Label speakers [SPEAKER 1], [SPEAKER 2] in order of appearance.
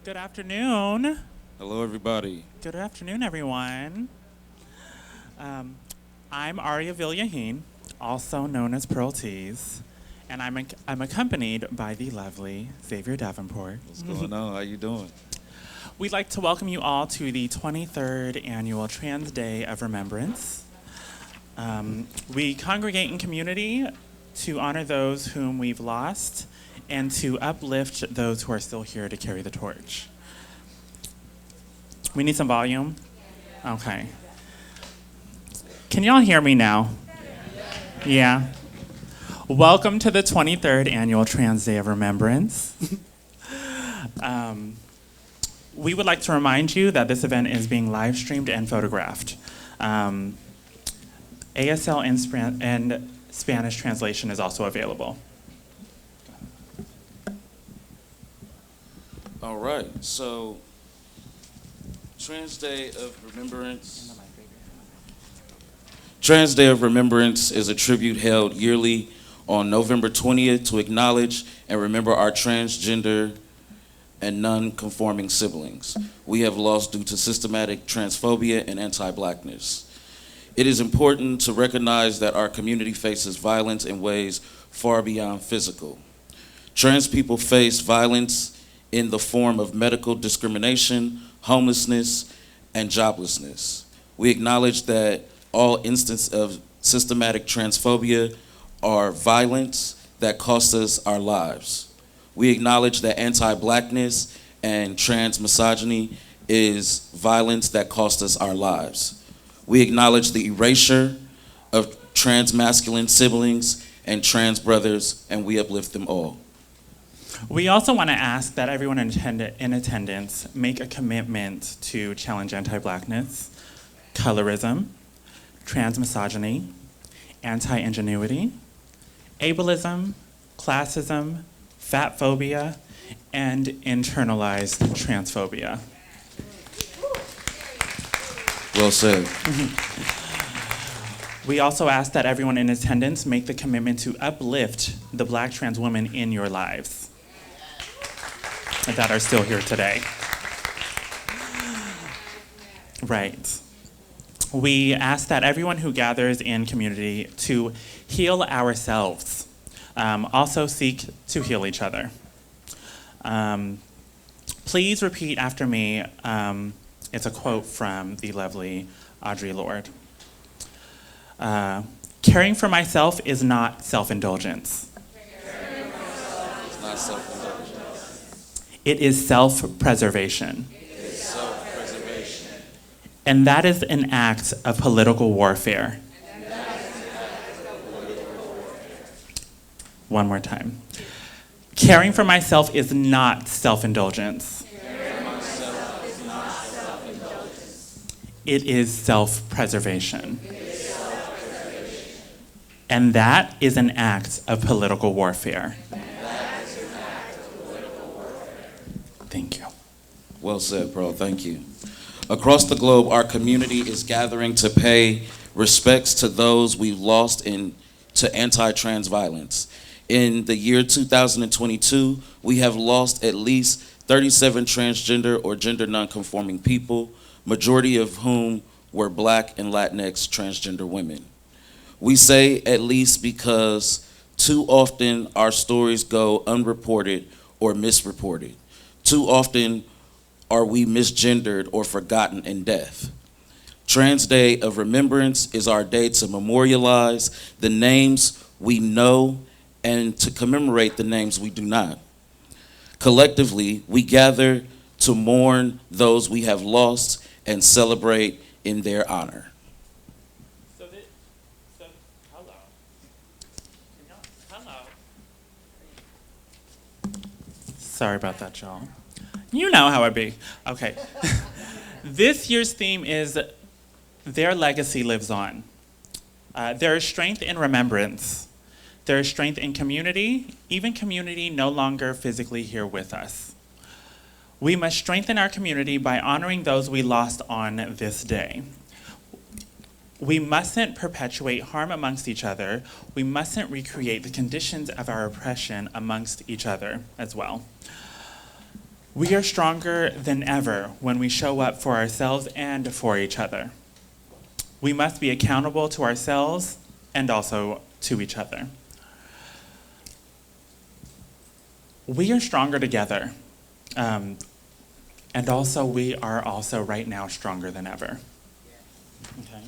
[SPEAKER 1] Good afternoon.
[SPEAKER 2] Hello, everybody.
[SPEAKER 1] Good afternoon, everyone. Um, I'm Aria Villajin, also known as Pearl Teese, and I'm accompanied by the lovely Xavier Davenport.
[SPEAKER 2] What's going on? How you doing?
[SPEAKER 1] We'd like to welcome you all to the 23rd Annual Trans Day of Remembrance. We congregate in community to honor those whom we've lost and to uplift those who are still here to carry the torch. We need some volume? Okay. Can y'all hear me now? Yeah. Welcome to the 23rd Annual Trans Day of Remembrance. We would like to remind you that this event is being live streamed and photographed. ASL and Spanish translation is also available.
[SPEAKER 2] All right. So, Trans Day of Remembrance. Trans Day of Remembrance is a tribute held yearly on November 20th to acknowledge and remember our transgender and non-conforming siblings we have lost due to systematic transphobia and anti-blackness. It is important to recognize that our community faces violence in ways far beyond physical. Trans people face violence in the form of medical discrimination, homelessness, and joblessness. We acknowledge that all instances of systematic transphobia are violence that costs us our lives. We acknowledge that anti-blackness and trans misogyny is violence that costs us our lives. We acknowledge the erasure of trans masculine siblings and trans brothers, and we uplift them all.
[SPEAKER 1] We also want to ask that everyone in attendance make a commitment to challenge anti-blackness, colorism, trans misogyny, anti-ingenuity, ableism, classism, fat phobia, and internalized transphobia.
[SPEAKER 2] Well said.
[SPEAKER 1] We also ask that everyone in attendance make the commitment to uplift the Black trans women in your lives that are still here today. Right. We ask that everyone who gathers in community to heal ourselves, also seek to heal each other. Please repeat after me. It's a quote from the lovely Audre Lorde. Caring for myself is not self-indulgence.
[SPEAKER 2] It's not self-indulgence.
[SPEAKER 1] It is self-preservation.
[SPEAKER 2] It's self-preservation.
[SPEAKER 1] And that is an act of political warfare. One more time. Caring for myself is not self-indulgence. It is self-preservation. And that is an act of political warfare. Thank you.
[SPEAKER 2] Well said, Pearl. Thank you. Across the globe, our community is gathering to pay respects to those we lost to anti-trans violence. In the year 2022, we have lost at least 37 transgender or gender nonconforming people, majority of whom were Black and Latinx transgender women. We say at least because too often our stories go unreported or misreported. Too often are we misgendered or forgotten in death. Trans Day of Remembrance is our day to memorialize the names we know and to commemorate the names we do not. Collectively, we gather to mourn those we have lost and celebrate in their honor.
[SPEAKER 1] Hello. Sorry about that, y'all. You know how it be. Okay. This year's theme is Their Legacy Lives On. There is strength in remembrance. There is strength in community, even community no longer physically here with us. We must strengthen our community by honoring those we lost on this day. We mustn't perpetuate harm amongst each other. We mustn't recreate the conditions of our oppression amongst each other as well. We are stronger than ever when we show up for ourselves and for each other. We must be accountable to ourselves and also to each other. We are stronger together. And also, we are also right now stronger than ever. Okay.